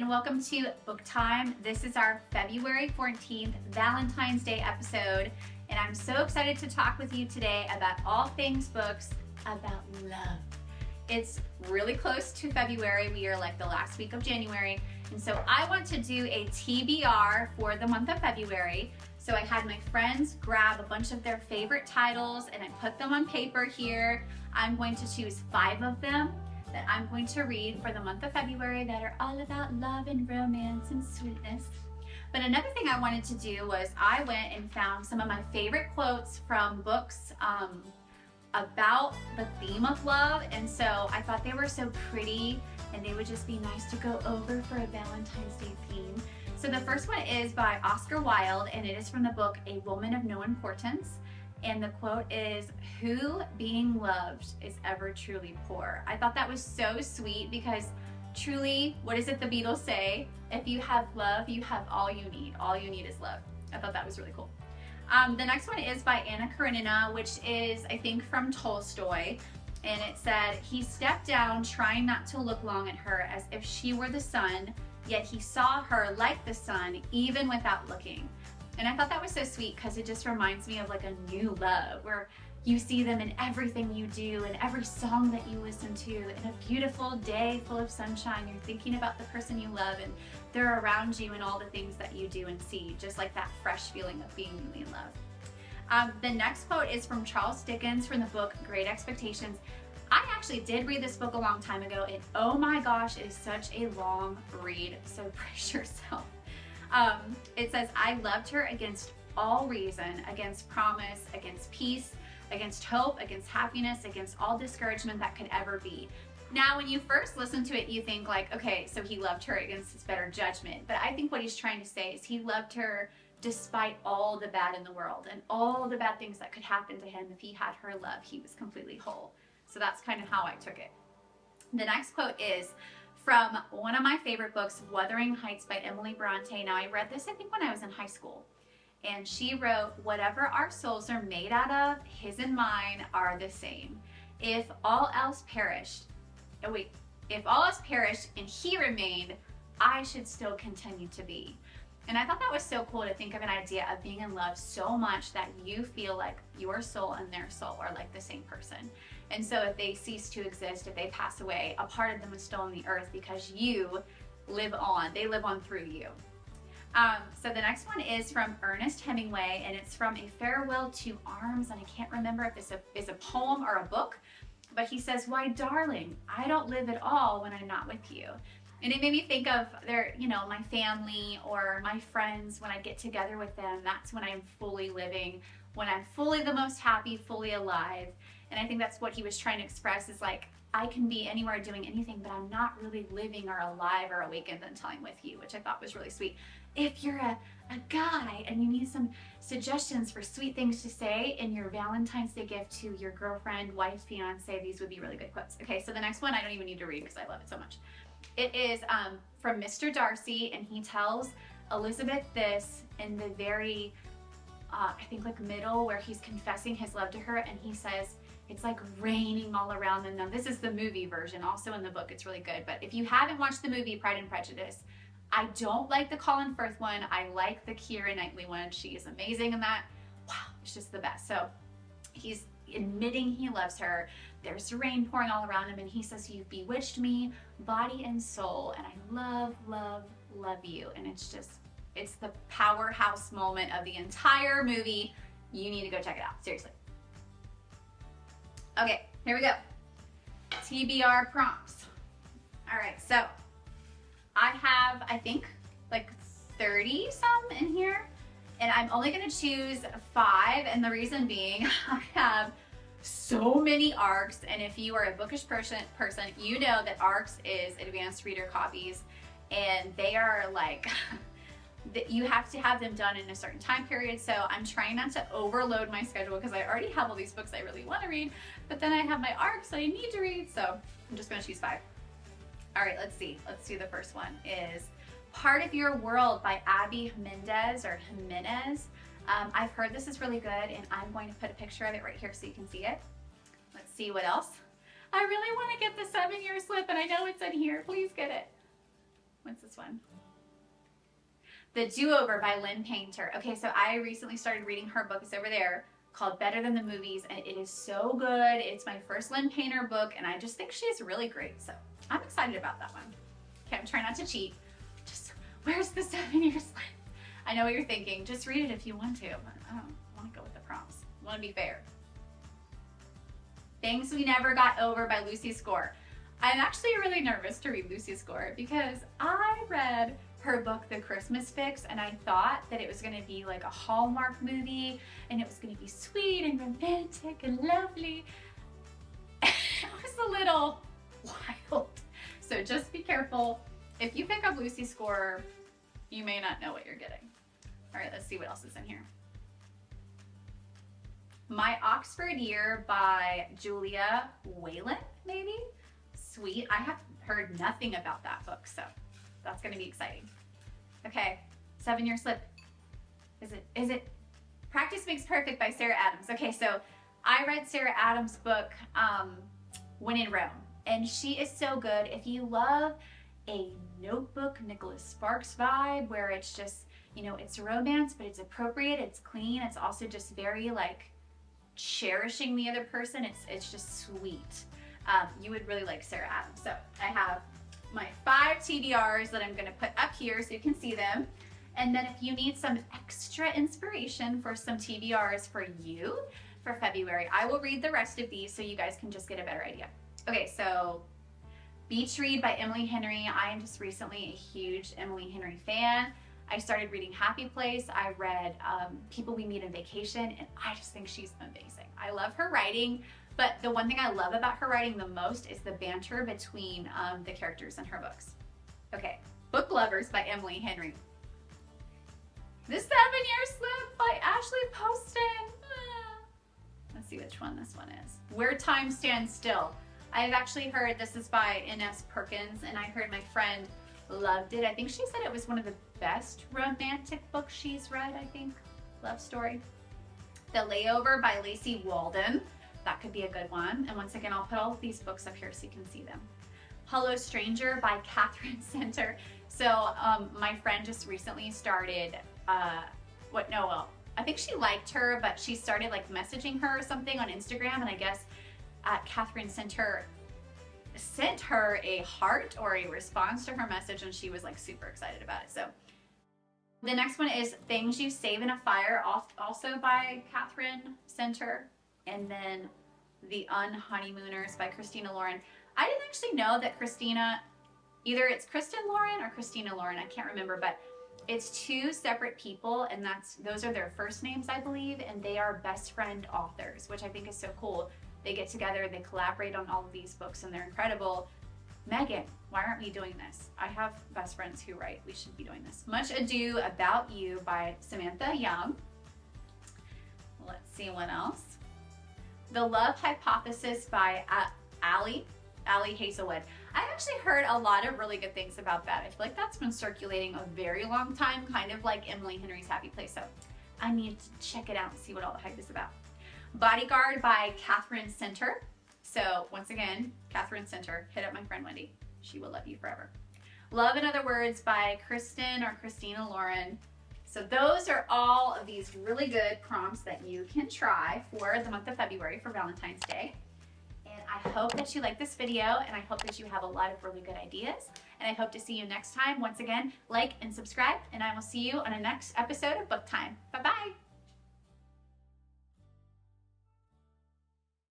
and welcome to Book Time. This is our February 14th Valentine's Day episode, and I'm so excited to talk with you today about all things books about love. It's really close to February. We are like the last week of January, and so I want to do a TBR for the month of February. So I had my friends grab a bunch of their favorite titles and I put them on paper here. I'm going to choose 5 of them that I'm going to read for the month of February that are all about love and romance and sweetness. But another thing I wanted to do was I went and found some of my favorite quotes from books about the theme of love, and so I thought they were so pretty and they would just be nice to go over for a Valentine's Day theme. So the first one is by Oscar Wilde, and it is from the book A Woman of No Importance. And the quote is, "Who being loved is ever truly poor?" I thought that was so sweet because truly, what is it the Beatles say? If you have love, you have all you need. All you need is love. I thought that was really cool. The next one is by Anna Karenina, which is, I think, from Tolstoy. And it said, "He stepped down, trying not to look long at her as if she were the sun, yet he saw her like the sun, even without looking." And I thought that was so sweet because it just reminds me of like a new love where you see them in everything you do and every song that you listen to. In a beautiful day full of sunshine, you're thinking about the person you love and they're around you in all the things that you do and see, just like that fresh feeling of being newly in love. The next quote is from Charles Dickens from the book Great Expectations. I actually did read this book a long time ago, and oh my gosh, it is such a long read, so brace yourself. It says, "I loved her against all reason, against promise, against peace, against hope, against happiness, against all discouragement that could ever be." Now, when you first listen to it, you think like, okay, so he loved her against his better judgment. But I think what he's trying to say is he loved her despite all the bad in the world and all the bad things that could happen to him. If he had her love, he was completely whole. So that's kind of how I took it. The next quote is from one of my favorite books, Wuthering Heights by Emily Bronte. Now, I read this, I think, when I was in high school. And she wrote, "Whatever our souls are made out of, his and mine are the same. If all else perished, if all else perished and he remained, I should still continue to be." And I thought that was so cool to think of an idea of being in love so much that you feel like your soul and their soul are like the same person. And so if they cease to exist, if they pass away, a part of them is still on the earth because you live on. They live on through you. So the next one is from Ernest Hemingway, and it's from A Farewell to Arms, and I can't remember if this is a poem or a book, but he says, "Why, darling, I don't live at all when I'm not with you." And it made me think of my family or my friends. When I get together with them, that's when I'm fully living, when I'm fully the most happy, fully alive. And I think that's what he was trying to express is like, I can be anywhere doing anything, but I'm not really living or alive or awakened until I'm with you, which I thought was really sweet. If you're a guy and you need some suggestions for sweet things to say in your Valentine's Day gift to your girlfriend, wife, fiance, these would be really good quotes. Okay, so the next one I don't even need to read because I love it so much. It is from Mr. Darcy, and he tells Elizabeth this in the very, I think like middle where he's confessing his love to her, and he says, it's like raining all around them. Now this is the movie version, also in the book, it's really good. But if you haven't watched the movie Pride and Prejudice, I don't like the Colin Firth one. I like the Keira Knightley one. She is amazing in that. Wow, it's just the best. So he's admitting he loves her. There's rain pouring all around him, and he says, "You've bewitched me, body and soul, and I love, love, love you." And it's the powerhouse moment of the entire movie. You need to go check it out, seriously. Okay, here we go. TBR prompts. All right, so I have, I think, like 30 some in here, and I'm only gonna choose 5, and the reason being, I have so many ARCs, and if you are a bookish person, you know that ARCs is advanced reader copies, and they are like, you have to have them done in a certain time period. So I'm trying not to overload my schedule because I already have all these books I really want to read, but then I have my ARCs I need to read, so I'm just gonna choose 5. All right, let's see. The first one is Part of Your World by Abby Jimenez. I've heard this is really good, and I'm going to put a picture of it right here so you can see it. Let's see what else. I really want to get the 7-year slip, and I know it's in here. Please get it. What's this one? The Do-Over by Lynn Painter. Okay, so I recently started reading her book. It's over there, called Better Than the Movies, and it is so good. It's my first Lynn Painter book, and I just think she's really great, so I'm excited about that one. Okay, I'm trying not to cheat. Just, where's the 7-year slip? I know what you're thinking. Just read it if you want to, but I don't want to go with the prompts. I want to be fair. Things We Never Got Over by Lucy Score. I'm actually really nervous to read Lucy Score because I read her book, The Christmas Fix, and I thought that it was going to be like a Hallmark movie and it was going to be sweet and romantic and lovely. It was a little wild. So just be careful. If you pick up Lucy Score, you may not know what you're getting. All right, let's see what else is in here. My Oxford Year by Julia Whalen, maybe? Sweet. I have heard nothing about that book, so that's going to be exciting. Okay, 7-year slip. Is it? Practice Makes Perfect by Sarah Adams. Okay, so I read Sarah Adams' book, When in Rome, and she is so good. If you love a Notebook, Nicholas Sparks vibe, where it's just, you know, it's romance, but it's appropriate, it's clean, it's also just very like cherishing the other person. It's just sweet. You would really like Sarah Adams. So I have my 5 TBRs that I'm going to put up here so you can see them. And then if you need some extra inspiration for some TBRs for you for February, I will read the rest of these so you guys can just get a better idea. Okay, so Beach Read by Emily Henry. I am just recently a huge Emily Henry fan. I started reading Happy Place. I read People We Meet on Vacation, and I just think she's amazing. I love her writing, but the one thing I love about her writing the most is the banter between the characters in her books. Okay, Book Lovers by Emily Henry. The 7-Year Slip by Ashley Poston. Let's see which one this one is. Where Time Stands Still. I've actually heard, this is by Ines Perkins, and I heard my friend loved it. I think she said it was one of the best romantic books she's read, I think. Love story. The Layover by Lacey Walden. That could be a good one. And once again, I'll put all of these books up here so you can see them. Hello Stranger by Catherine Center. So my friend just recently started, I think she liked her, but she started like messaging her or something on Instagram, and I guess Catherine Center sent her a heart or a response to her message, and she was like super excited about it. So the next one is Things You Save in a Fire, also by Catherine Center. And then The Unhoneymooners by Christina Lauren. I didn't actually know that Christina, either it's Kristen Lauren or Christina Lauren, I can't remember, but it's 2 separate people, and those are their first names, I believe, and they are best friend authors, which I think is so cool. They get together, they collaborate on all of these books, and they're incredible. Megan, why aren't we doing this? I have best friends who write. We should be doing this. Much Ado About You by Samantha Young. Let's see what else. The Love Hypothesis by Allie Hazelwood. I've actually heard a lot of really good things about that. I feel like that's been circulating a very long time, kind of like Emily Henry's Happy Place. So I need to check it out and see what all the hype is about. Bodyguard by Catherine Center. So once again, Catherine Center, hit up my friend Wendy. She will love you forever. Love in Other Words by Kristen or Christina Lauren. So those are all of these really good prompts that you can try for the month of February for Valentine's Day. And I hope that you like this video, and I hope that you have a lot of really good ideas. And I hope to see you next time. Once again, like and subscribe, and I will see you on the next episode of Book Time. Bye-bye.